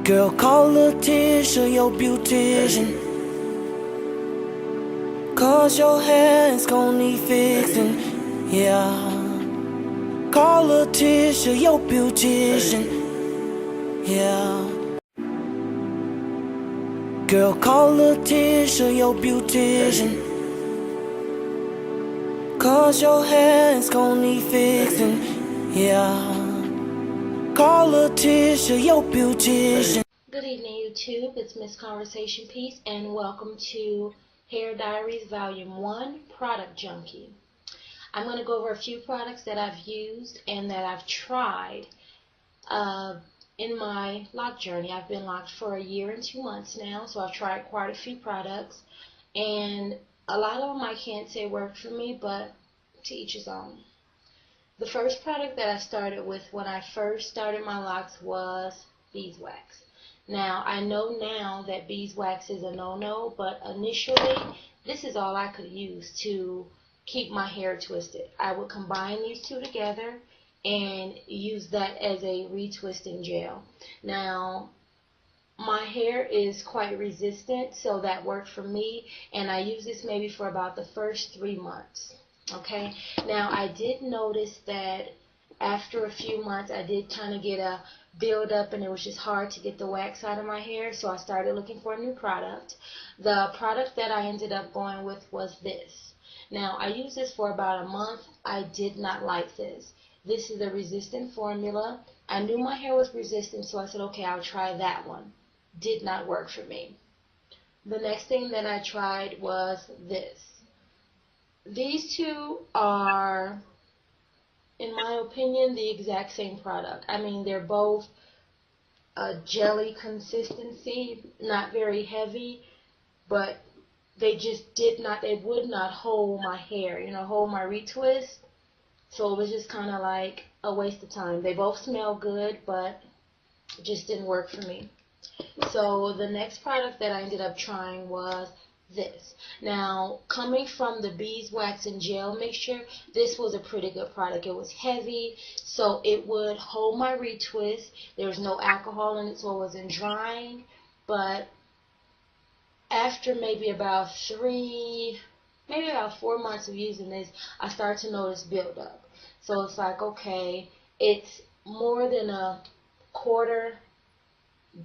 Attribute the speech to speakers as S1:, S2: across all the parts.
S1: Girl, call Letitia, your beautician, 'cause your hair is gon' need fixing, yeah. Call Letitia, your beautician, yeah. Girl, call Letitia, your beautician, 'cause your hair is gon' need fixing, yeah. Call Letitia, your beautician.
S2: Good evening, YouTube. It's Miss Conversation Piece, and welcome to Hair Diaries Volume 1, Product Junkie. I'm going to go over a few products that I've used and that I've tried in my lock journey. I've been locked for a year and 2 months now, so I've tried quite a few products, and a lot of them I can't say worked for me, but to each his own. The first product that I started with when I first started my locks was beeswax. Now, I know now that beeswax is a no-no, but initially, this is all I could use to keep my hair twisted. I would combine these two together and use that as a retwisting gel. Now, my hair is quite resistant, so that worked for me, and I used this maybe for about the first 3 months. Okay, now I did notice that after a few months I did kind of get a build up, and it was just hard to get the wax out of my hair, so I started looking for a new product. The product that I ended up going with was this. Now, I used this for about a month. I did not like this. This is a resistant formula. I knew my hair was resistant, so I said, okay, I'll try that one. Did not work for me. The next thing that I tried was this. These two are, in my opinion, the exact same product. I mean, they're both a jelly consistency, not very heavy, but they just would not hold my hair, hold my retwist. So it was just kind of like a waste of time. They both smell good, but it just didn't work for me. So the next product that I ended up trying was this. Now, coming from the beeswax and gel mixture, this was a pretty good product. It was heavy, so it would hold my retwist. There was no alcohol in it, so it wasn't drying. But after maybe about 4 months of using this, I started to notice buildup. So it's like, okay, it's more than a quarter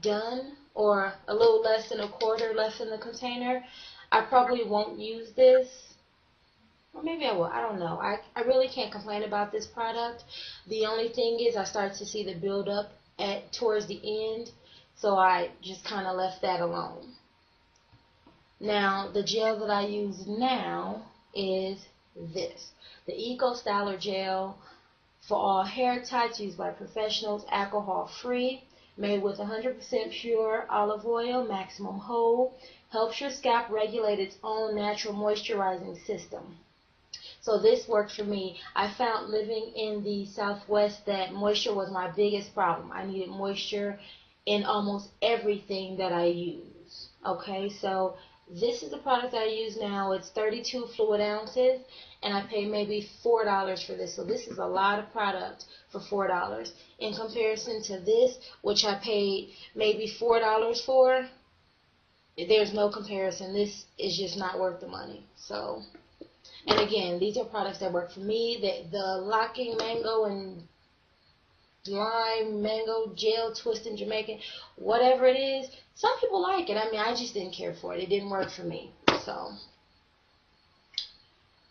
S2: done, or a little less than a quarter left in the container. I probably won't use this, or maybe I will. I don't know. I really can't complain about this product. The only thing is I started to see the buildup towards the end, so I just kind of left that alone. Now, the gel that I use now is this. The Eco Styler Gel for all hair types, used by professionals, alcohol-free, made with 100% pure olive oil, maximum hold, helps your scalp regulate its own natural moisturizing system. So this worked for me. I found living in the Southwest that moisture was my biggest problem. I needed moisture in almost everything that I use. Okay, so this is the product I use now. It's 32 fluid ounces, and I pay maybe $4 for this. So this is a lot of product for $4. In comparison to this, which I paid maybe $4 for, there's no comparison. This is just not worth the money. So, and again, these are products that work for me. The locking mango and lime mango gel twisting Jamaican, whatever it is, some people like it. I mean, I just didn't care for it. It didn't work for me. So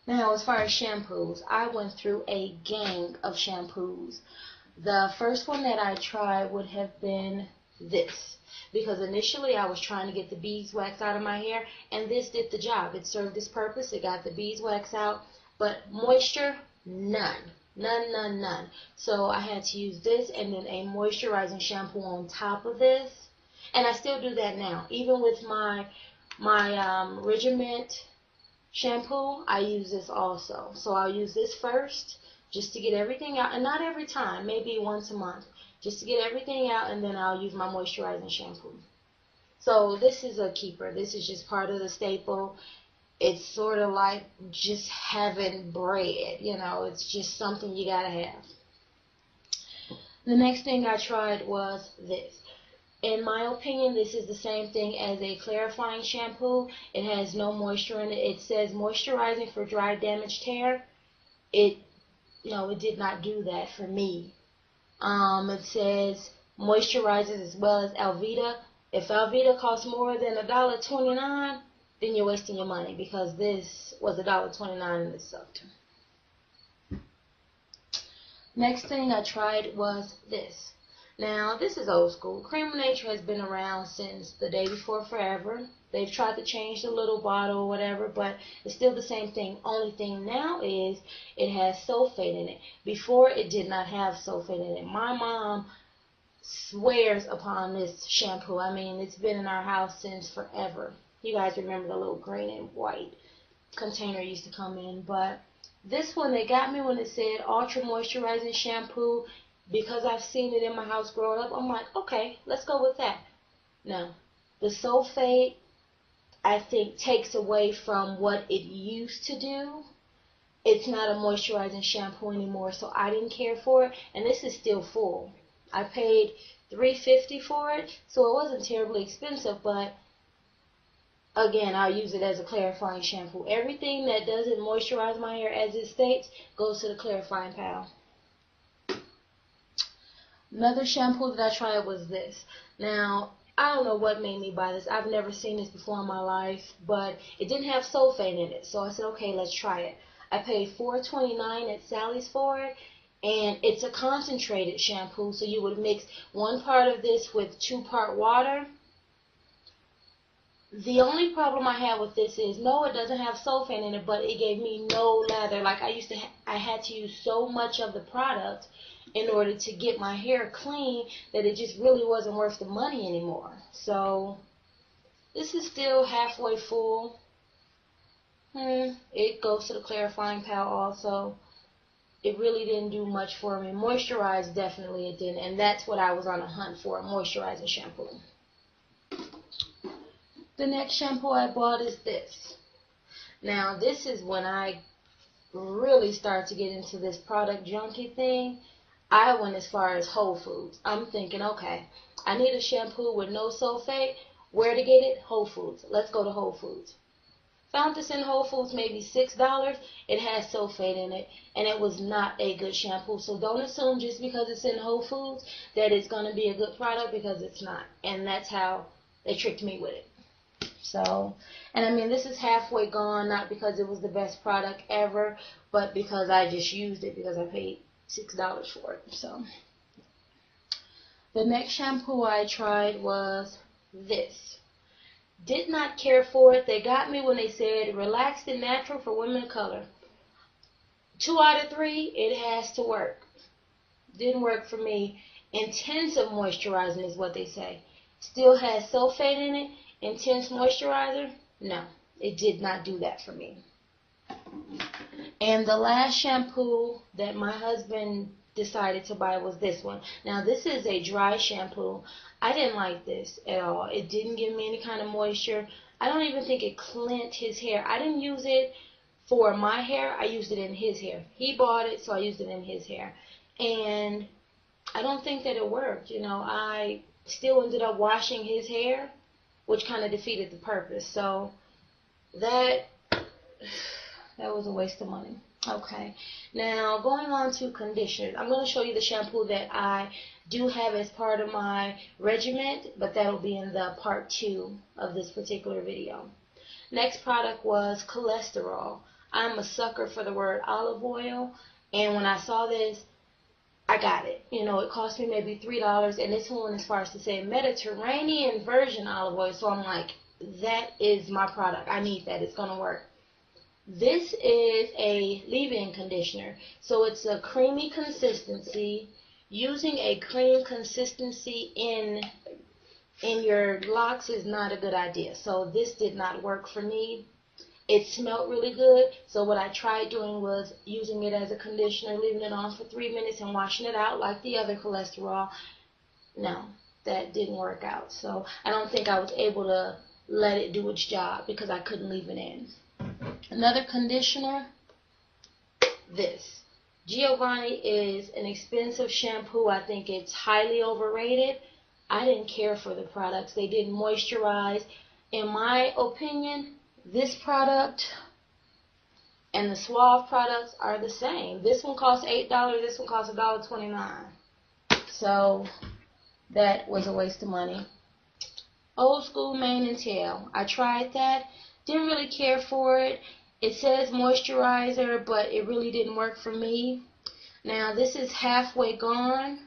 S2: now, as far as shampoos, I went through a gang of shampoos. The first one that I tried would have been this, because initially I was trying to get the beeswax out of my hair, and this did the job. It served its purpose. It got the beeswax out, but moisture, none. None. So I had to use this and then a moisturizing shampoo on top of this. And I still do that now. Even with my Regiment shampoo, I use this also. So I'll use this first just to get everything out. And not every time, maybe once a month. Just to get everything out, and then I'll use my moisturizing shampoo. So this is a keeper. This is just part of the staple. It's sort of like just having bread, it's just something you gotta have. The next thing I tried was this. In my opinion, this is the same thing as a clarifying shampoo. It has no moisture in it. It says moisturizing for dry, damaged hair. It did not do that for me. It says moisturizes as well as Alveda. If Alveda costs more than $1.29, then you're wasting your money, because this was $1.29 and it sucked. Next thing I tried was this. Now, this is old school. Cream of Nature has been around since the day before forever. They've tried to change the little bottle or whatever, but it's still the same thing. Only thing now is it has sulfate in it. Before, it did not have sulfate in it. My mom swears upon this shampoo. I mean, it's been in our house since forever. You guys remember the little green and white container it used to come in, but this one, they got me when it said Ultra Moisturizing Shampoo. Because I've seen it in my house growing up, I'm like, okay, let's go with that. Now, the sulfate, I think, takes away from what it used to do. It's not a moisturizing shampoo anymore, so I didn't care for it. And this is still full. I paid $3.50 for it, so it wasn't terribly expensive, but again, I'll use it as a clarifying shampoo. Everything that doesn't moisturize my hair, as it states, goes to the clarifying pal. Another shampoo that I tried was this. Now, I don't know what made me buy this. I've never seen this before in my life, but it didn't have sulfate in it. So I said, okay, let's try it. I paid $4.29 at Sally's for it, and it's a concentrated shampoo. So you would mix 1 part of this with 2-part water. The only problem I have with this is, no, it doesn't have sulfate in it, but it gave me no lather. Like I had to use so much of the product in order to get my hair clean that it just really wasn't worth the money anymore. So this is still halfway full. It goes to the clarifying pal also. It really didn't do much for me. Moisturize, definitely it didn't, and that's what I was on a hunt for, a moisturizing shampoo. The next shampoo I bought is this. Now, this is when I really started to get into this product junkie thing. I went as far as Whole Foods. I'm thinking, okay, I need a shampoo with no sulfate. Where to get it? Whole Foods. Let's go to Whole Foods. Found this in Whole Foods, maybe $6. It has sulfate in it, and it was not a good shampoo. So don't assume just because it's in Whole Foods that it's going to be a good product, because it's not. And that's how they tricked me with it. So, and I mean, this is halfway gone, not because it was the best product ever, but because I just used it because I paid $6 for it. So, the next shampoo I tried was this. Did not care for it. They got me when they said relaxed and natural for women of color. 2 out of 3, it has to work. Didn't work for me. Intensive moisturizing is what they say. Still has sulfate in it. Intense moisturizer? No, it did not do that for me. And the last shampoo that my husband decided to buy was this one. Now, this is a dry shampoo. I didn't like this at all. It didn't give me any kind of moisture. I don't even think it cleansed his hair. I didn't use it for my hair. I used it in his hair. He bought it, so I used it in his hair. And I don't think that it worked. I still ended up washing his hair, which kind of defeated the purpose. So that was a waste of money. Okay, now going on to conditioners. I'm going to show you the shampoo that I do have as part of my regimen, but that'll be in the part 2 of this particular video. Next product was cholesterol. I'm a sucker for the word olive oil, and when I saw this, I got it. It cost me maybe $3, and it's one as far as to say Mediterranean virgin olive oil. So I'm like, that is my product. I need that. It's going to work. This is a leave-in conditioner. So it's a creamy consistency. Using a cream consistency in your locks is not a good idea. So this did not work for me. It smelled really good, so what I tried doing was using it as a conditioner, leaving it on for 3 minutes and washing it out like the other cholesterol. No, that didn't work out. So I don't think I was able to let it do its job because I couldn't leave it in. Another conditioner, this. Giovanni is an expensive shampoo. I think it's highly overrated. I didn't care for the products. They didn't moisturize. In my opinion, this product and the Suave products are the same. This one costs $8. This one costs $1.29. So that was a waste of money. Old School Mane and Tail. I tried that. Didn't really care for it. It says moisturizer, but it really didn't work for me. Now this is halfway gone,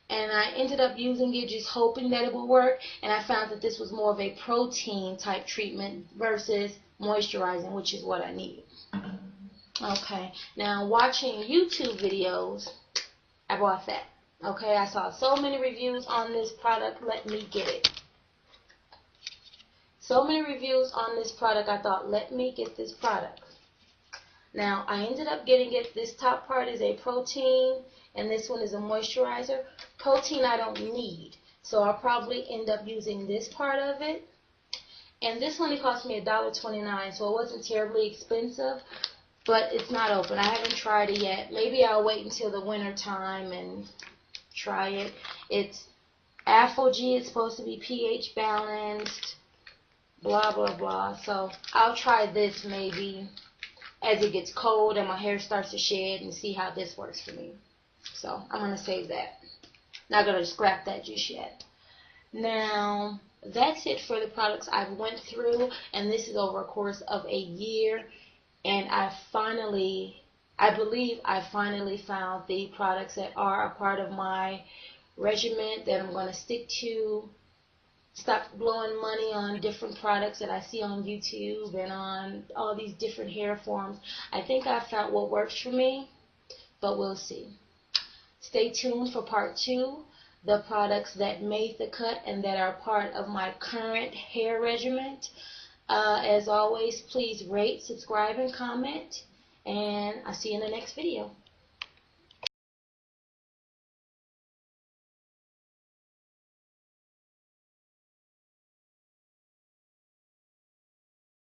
S2: and I ended up using it just hoping that it would work, and I found that this was more of a protein type treatment versus moisturizing, which is what I need. Okay, now watching YouTube videos, I bought that. Okay, I saw so many reviews on this product, let me get it. So many reviews on this product, I thought, let me get this product. Now, I ended up getting it. This top part is a protein, and this one is a moisturizer. Protein I don't need, so I'll probably end up using this part of it. And this only cost me $1.29, so it wasn't terribly expensive, but it's not open. I haven't tried it yet. Maybe I'll wait until the winter time and try it. It's Afro-G. It's supposed to be pH balanced, blah, blah, blah. So I'll try this maybe as it gets cold and my hair starts to shed and see how this works for me. So I'm going to save that. Not going to scrap that just yet. Now, that's it for the products I've went through, and this is over a course of a year, and I believe I finally found the products that are a part of my regimen that I'm going to stick to. Stop blowing money on different products that I see on YouTube and on all these different hair forms. I think I found what works for me, but we'll see. Stay tuned for part 2, the products that made the cut and that are part of my current hair regimen. As always, please rate, subscribe, and comment, and I'll see you in the next video.